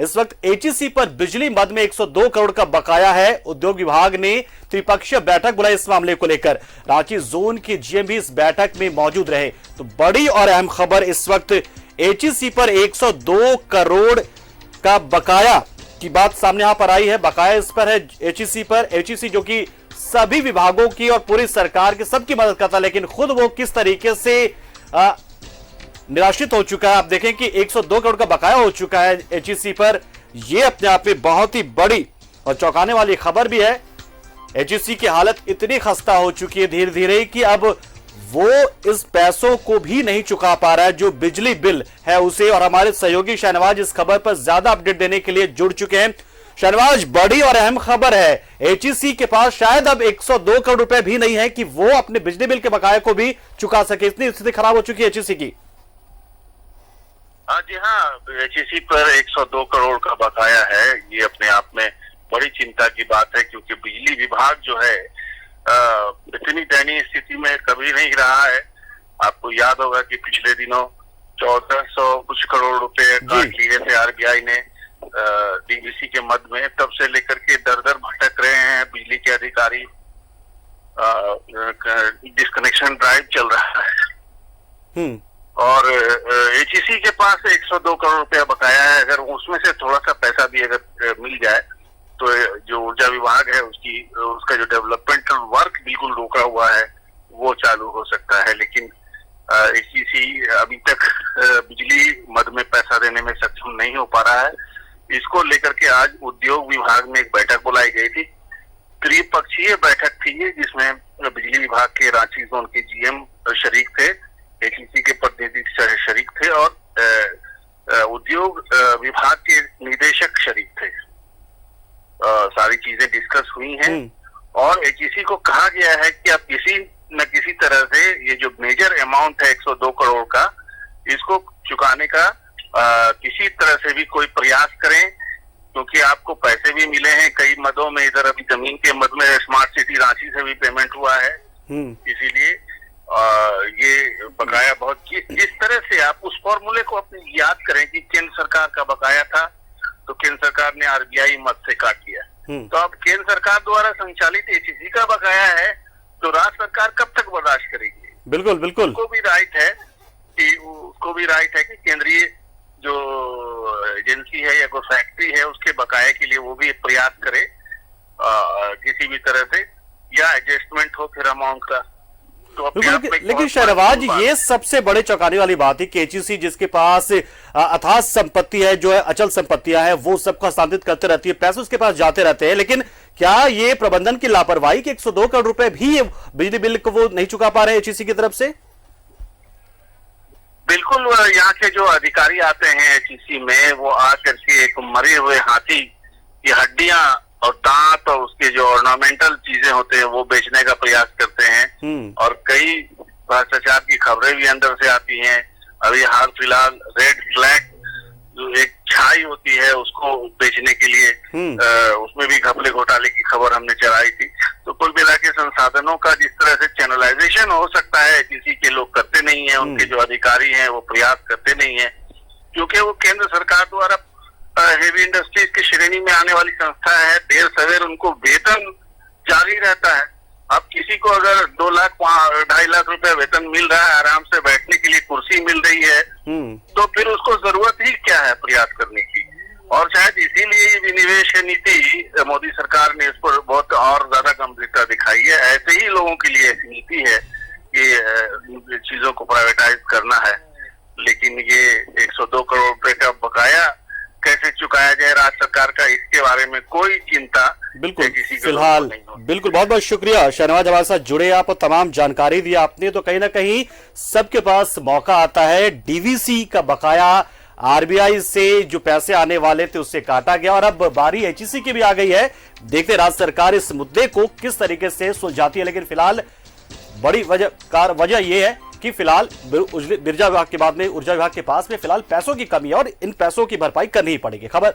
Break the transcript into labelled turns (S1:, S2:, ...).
S1: इस वक्त एचईसी पर बिजली मद में 102 करोड़ का बकाया है। उद्योग विभाग ने त्रिपक्षीय बैठक बुलाई इस मामले को लेकर। रांची जोन के जीएम भी इस बैठक में मौजूद रहे। तो बड़ी और अहम खबर इस वक्त एचईसी पर 102 करोड़ का बकाया की बात सामने यहां पर आई है। बकाया इस पर है एचईसी पर। एचईसी जो कि सभी विभागों की और पूरी सरकार की सबकी मदद करता, लेकिन खुद वो किस तरीके से निराशित हो चुका है। आप देखें कि 102 करोड़ का बकाया हो चुका है एचईसी पर। यह अपने आप में बहुत ही बड़ी और चौंकाने वाली खबर भी है। एचईसी की हालत इतनी खस्ता हो चुकी है धीरे धीरे कि अब वो इस पैसों को भी नहीं चुका पा रहा है जो बिजली बिल है उसे। और हमारे सहयोगी शहनवाज इस खबर पर ज्यादा अपडेट देने के लिए जुड़ चुके हैं। शहनवाज, बड़ी और अहम खबर है, एचईसी के पास शायद अब 102 करोड़ रुपए भी नहीं है कि वो अपने बिजली बिल के बकाये को भी चुका सके। इतनी स्थिति खराब हो चुकी है एचईसी की।
S2: जी हाँ, एचईसी पर 102 करोड़ का बकाया है। ये अपने आप में बड़ी चिंता की बात है, क्योंकि बिजली विभाग जो है इतनी दयनीय स्थिति में कभी नहीं रहा है। आपको याद होगा कि पिछले दिनों 1400 कुछ करोड़ रुपए काट लिए थे आरबीआई ने डीवीसी के मद में। तब से लेकर के दर दर भटक रहे हैं बिजली के अधिकारी। डिस्कनेक्शन ड्राइव चल रहा है और एचईसी के पास 102 करोड़ रुपया बकाया है। अगर उसमें से थोड़ा सा पैसा भी अगर मिल जाए तो जो ऊर्जा विभाग है उसका जो डेवलपमेंटल वर्क बिल्कुल रोका हुआ है वो चालू हो सकता है। लेकिन एचईसी अभी तक बिजली मद में पैसा देने में सक्षम नहीं हो पा रहा है। इसको लेकर के आज उद्योग विभाग में एक बैठक बुलाई गई थी। त्रिपक्षीय बैठक थी ये, जिसमें बिजली विभाग के रांची जोन के जीएम शरीक थे, एचईसी के प्रतिनिधि शरीक थे और उद्योग विभाग के निदेशक शरीक थे। सारी चीजें डिस्कस हुई हैं और एचईसी को कहा गया है कि आप किसी न किसी तरह से ये जो मेजर अमाउंट है 102 करोड़ का, इसको चुकाने का किसी तरह से भी कोई प्रयास करें, क्योंकि आपको पैसे भी मिले हैं कई मदों में। इधर अभी जमीन के मद में स्मार्ट सिटी रांची से भी पेमेंट हुआ है। इसीलिए ये बकाया बहुत जिस तरह से आप उस फॉर्मूले को अपनी याद करें कि केंद्र सरकार का बकाया था तो केंद्र सरकार ने आरबीआई मद से काट लिया। तो अब केंद्र सरकार द्वारा संचालित एचईसी का बकाया है तो राज्य सरकार कब तक बर्दाश्त करेगी?
S1: बिल्कुल बिल्कुल।
S2: उसको भी राइट है कि केंद्रीय जो एजेंसी है या कोई फैक्ट्री है उसके बकाये के लिए वो भी प्रयास करे किसी भी तरह से, या एडजस्टमेंट हो फिर अमाउंट का।
S1: लेकिन शहनवाज, ये सबसे बड़े चौंकाने वाली बात है कि एचईसी जिसके पास अथाह संपत्ति है, जो है अचल संपत्तियां हैं, वो सबको हस्तांतरित करते रहती है, पैसे उसके पास जाते रहते हैं, लेकिन क्या ये प्रबंधन की लापरवाही कि 102 करोड़ रुपए भी बिजली बिल को वो नहीं चुका पा रहे एचईसी की तरफ से?
S2: बिल्कुल, यहाँ के जो अधिकारी आते हैं एचईसी में, वो आकर के एक मरे हुए हाथी की हड्डियां और दांत और उसके जो ऑर्नामेंटल चीजें होते हैं वो बेचने का प्रयास करते हैं। और कई भ्रष्टाचार की खबरें भी अंदर से आती हैं। अभी हाल फिलहाल रेड फ्लैग जो एक छाई होती है उसको बेचने के लिए उसमें भी घपले घोटाले की खबर हमने चलाई थी। तो कुल मिला के संसाधनों का जिस तरह से चैनलाइजेशन हो सकता है एचईसी के लोग करते नहीं है, उनके जो अधिकारी हैं वो प्रयास करते नहीं है, क्योंकि वो केंद्र सरकार द्वारा हेवी इंडस्ट्रीज की श्रेणी में आने वाली संस्था है। देर सवेर उनको वेतन जारी रहता है। अब किसी को अगर 2 लाख 2.5 लाख रुपए वेतन मिल रहा है, आराम से बैठने के लिए कुर्सी मिल रही है, तो फिर उसको जरूरत ही क्या है प्रयास करने की? और शायद इसीलिए विनिवेश नीति मोदी सरकार ने इस पर बहुत और ज्यादा गंभीरता दिखाई है। ऐसे ही लोगों के लिए ऐसी नीति है कि चीजों को प्राइवेटाइज करना है। लेकिन ये 102 करोड़ रुपए का बकाया कैसे चुकाया जाए राज्य सरकार का, इसके बारे में कोई चिंता
S1: बिल्कुल फिलहाल बिल्कुल। बहुत बहुत शुक्रिया शहनवाज, हमारे साथ जुड़े आप और तमाम जानकारी दी आपने। तो कहीं ना कहीं सबके पास मौका आता है। डीवीसी का बकाया आरबीआई से जो पैसे आने वाले थे उससे काटा गया और अब बारी एचईसी की भी आ गई है। देखते राज्य सरकार इस मुद्दे को किस तरीके से सुलझाती है। लेकिन फिलहाल बड़ी वजह यह है कि फिलहाल ऊर्जा विभाग के बाद में ऊर्जा विभाग के पास में फिलहाल पैसों की कमी है और इन पैसों की भरपाई करनी ही पड़ेगी। खबर